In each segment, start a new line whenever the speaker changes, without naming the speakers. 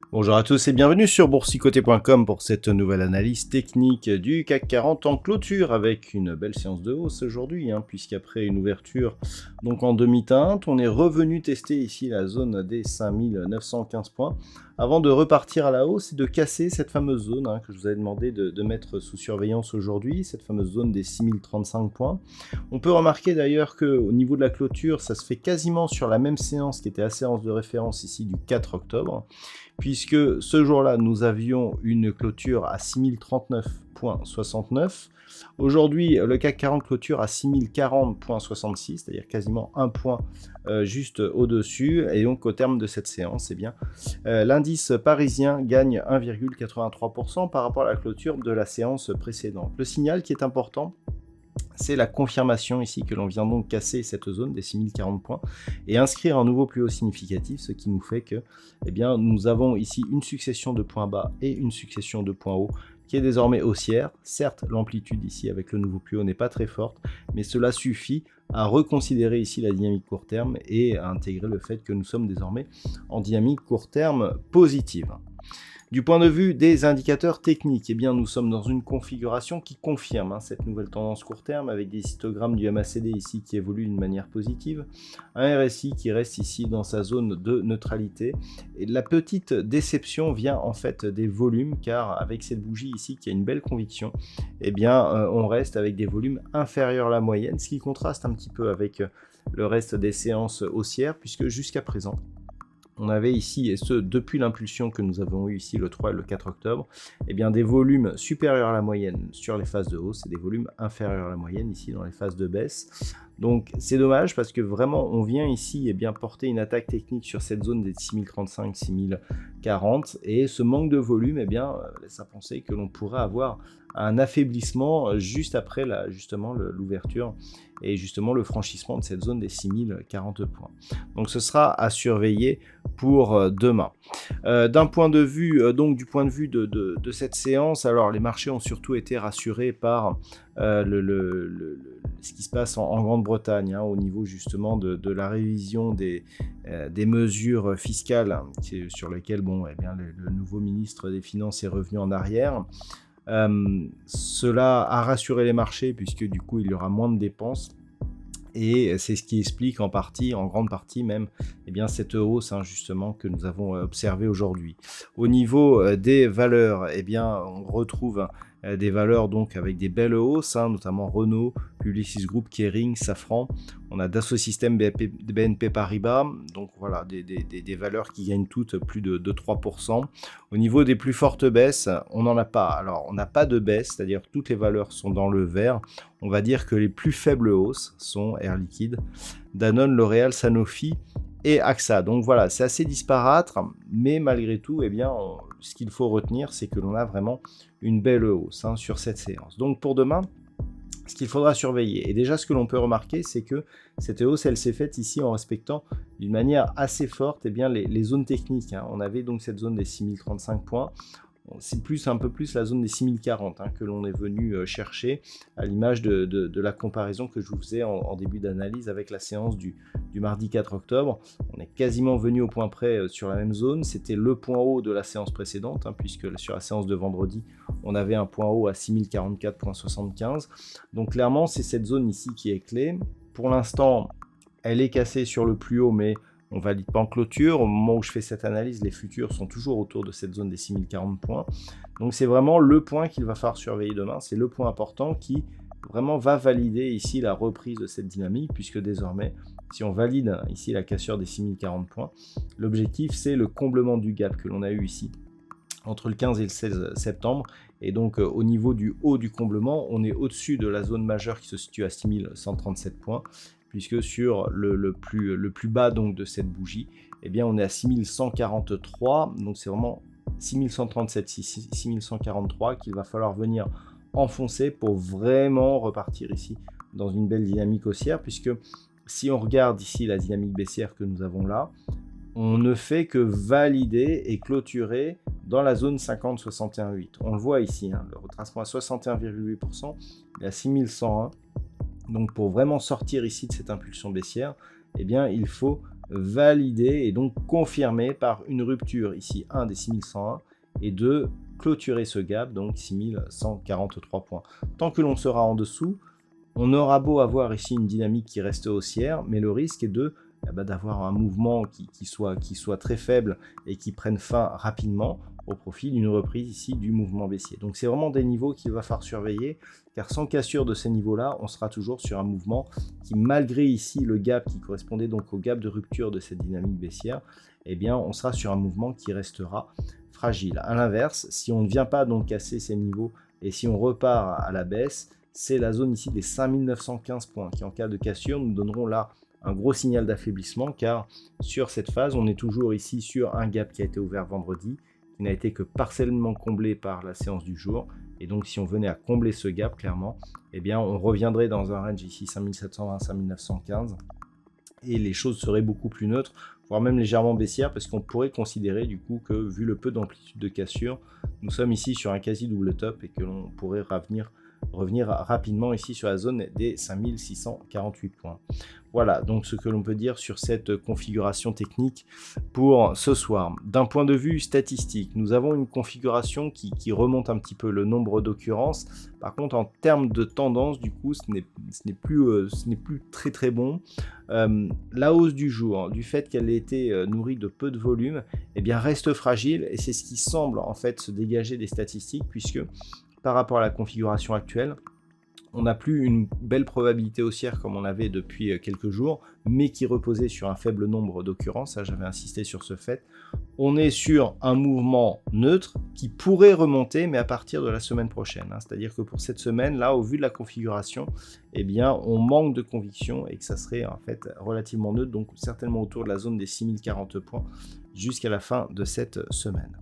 Bonjour à tous et bienvenue sur boursicoté.com pour cette nouvelle analyse technique du CAC 40 en clôture avec une belle séance de hausse aujourd'hui, puisqu'après une ouverture donc en demi-teinte, on est revenu tester ici la zone des 5915 points avant de repartir à la hausse et de casser cette fameuse zone que je vous avais demandé de mettre sous surveillance aujourd'hui, cette fameuse zone des 6035 points. On peut remarquer d'ailleurs qu'au niveau de la clôture, ça se fait quasiment sur la même séance qui était la séance de référence ici du 4 octobre. Puisque ce jour-là, nous avions une clôture à 6039,69. Aujourd'hui, le CAC 40 clôture à 6040,66, c'est-à-dire quasiment un point juste au-dessus. Et donc, au terme de cette séance, l'indice parisien gagne 1,83% par rapport à la clôture de la séance précédente. Le signal qui est important, c'est la confirmation ici que l'on vient donc casser cette zone des 6040 points et inscrire un nouveau plus haut significatif, ce qui nous fait que nous avons ici une succession de points bas et une succession de points hauts qui est désormais haussière. Certes, l'amplitude ici avec le nouveau plus haut n'est pas très forte, mais cela suffit à reconsidérer ici la dynamique court terme et à intégrer le fait que nous sommes désormais en dynamique court terme positive. Du point de vue des indicateurs techniques, nous sommes dans une configuration qui confirme cette nouvelle tendance court terme avec des histogrammes du MACD ici qui évoluent d'une manière positive, un RSI qui reste ici dans sa zone de neutralité. Et la petite déception vient en fait des volumes, car avec cette bougie ici qui a une belle conviction, on reste avec des volumes inférieurs à la moyenne, ce qui contraste un petit peu avec le reste des séances haussières, puisque jusqu'à présent, on avait ici, et ce depuis l'impulsion que nous avons eu ici le 3 et le 4 octobre, des volumes supérieurs à la moyenne sur les phases de hausse et des volumes inférieurs à la moyenne ici dans les phases de baisse. Donc c'est dommage parce que vraiment on vient ici porter une attaque technique sur cette zone des 6035, 6040 et ce manque de volume laisse à penser que l'on pourrait avoir un affaiblissement juste après l'ouverture et justement le franchissement de cette zone des 6040 points. Donc ce sera à surveiller pour demain. Du point de vue de cette séance, alors les marchés ont surtout été rassurés par ce qui se passe en Grande-Bretagne au niveau justement de la révision des mesures fiscales sur lesquelles le nouveau ministre des Finances est revenu en arrière. Cela a rassuré les marchés puisque du coup il y aura moins de dépenses. Et c'est ce qui explique en grande partie même, cette hausse justement que nous avons observée aujourd'hui. Au niveau des valeurs, on retrouve des valeurs donc avec des belles hausses, notamment Renault, Publicis Group, Kering, Safran. On a Dassault Systèmes, BNP Paribas, donc voilà, des valeurs qui gagnent toutes plus de 3%. Au niveau des plus fortes baisses, on n'en a pas. Alors, on n'a pas de baisse, c'est-à-dire que toutes les valeurs sont dans le vert. On va dire que les plus faibles hausses sont Air Liquide, Danone, L'Oréal, Sanofi et AXA. Donc voilà, c'est assez disparate, mais malgré tout, ce qu'il faut retenir, c'est que l'on a vraiment une belle hausse sur cette séance. Donc pour demain, ce qu'il faudra surveiller, et déjà ce que l'on peut remarquer, c'est que cette hausse, elle s'est faite ici en respectant d'une manière assez forte les zones techniques. On avait donc cette zone des 6035 points. C'est un peu plus la zone des 6040 que l'on est venu chercher à l'image de la comparaison que je vous faisais en début d'analyse avec la séance du mardi 4 octobre. On est quasiment venu au point près sur la même zone. C'était le point haut de la séance précédente, puisque sur la séance de vendredi, on avait un point haut à 6044,75. Donc clairement, c'est cette zone ici qui est clé. Pour l'instant, elle est cassée sur le plus haut, mais on valide pas en clôture. Au moment où je fais cette analyse, les futurs sont toujours autour de cette zone des 6040 points. Donc c'est vraiment le point qu'il va falloir surveiller demain. C'est le point important qui vraiment va valider ici la reprise de cette dynamique, puisque désormais, si on valide ici la cassure des 6040 points, l'objectif c'est le comblement du gap que l'on a eu ici entre le 15 et le 16 septembre. Et donc au niveau du haut du comblement, on est au-dessus de la zone majeure qui se situe à 6137 points. Puisque sur le plus bas donc de cette bougie, on est à 6143, donc c'est vraiment 6137, 6143 qu'il va falloir venir enfoncer pour vraiment repartir ici dans une belle dynamique haussière, puisque si on regarde ici la dynamique baissière que nous avons là, on ne fait que valider et clôturer dans la zone 50-61,8. On le voit ici, hein, le retracement à 61,8%, il est à 6101. Donc pour vraiment sortir ici de cette impulsion baissière, eh bien il faut valider et donc confirmer par une rupture ici, 1 des 6101 et 2, clôturer ce gap, donc 6143 points. Tant que l'on sera en dessous, on aura beau avoir ici une dynamique qui reste haussière, mais le risque est d'avoir un mouvement qui soit très faible et qui prenne fin rapidement au profit d'une reprise ici du mouvement baissier. Donc c'est vraiment des niveaux qu'il va falloir surveiller, car sans cassure de ces niveaux-là, on sera toujours sur un mouvement qui, malgré ici le gap qui correspondait donc au gap de rupture de cette dynamique baissière, eh bien on sera sur un mouvement qui restera fragile. À l'inverse, si on ne vient pas donc casser ces niveaux et si on repart à la baisse, c'est la zone ici des 5915 points qui, en cas de cassure, nous donneront là un gros signal d'affaiblissement, car sur cette phase, on est toujours ici sur un gap qui a été ouvert vendredi, qui n'a été que partiellement comblé par la séance du jour. Et donc, si on venait à combler ce gap, clairement, eh bien, on reviendrait dans un range ici 5720-5915 et les choses seraient beaucoup plus neutres, voire même légèrement baissières, parce qu'on pourrait considérer du coup que, vu le peu d'amplitude de cassure, nous sommes ici sur un quasi double top et que l'on pourrait revenir rapidement ici sur la zone des 5648 points. Voilà donc ce que l'on peut dire sur cette configuration technique pour ce soir. D'un point de vue statistique, nous avons une configuration qui remonte un petit peu le nombre d'occurrences. Par contre, en termes de tendance, du coup, ce n'est plus très très bon. La hausse du jour, du fait qu'elle ait été nourrie de peu de volume, eh bien reste fragile, et c'est ce qui semble en fait se dégager des statistiques, puisque par rapport à la configuration actuelle, on n'a plus une belle probabilité haussière comme on avait depuis quelques jours, mais qui reposait sur un faible nombre d'occurrences. Ça, j'avais insisté sur ce fait. On est sur un mouvement neutre qui pourrait remonter, mais à partir de la semaine prochaine. C'est-à-dire que pour cette semaine, là, au vu de la configuration, eh bien, on manque de conviction et que ça serait en fait relativement neutre, donc certainement autour de la zone des 6040 points jusqu'à la fin de cette semaine.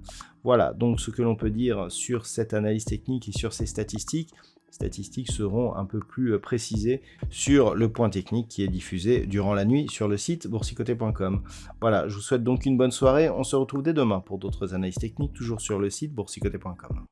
Voilà donc ce que l'on peut dire sur cette analyse technique et sur ces statistiques. Les statistiques seront un peu plus précisées sur le point technique qui est diffusé durant la nuit sur le site boursicoté.com. Voilà, je vous souhaite donc une bonne soirée. On se retrouve dès demain pour d'autres analyses techniques, toujours sur le site boursicoté.com.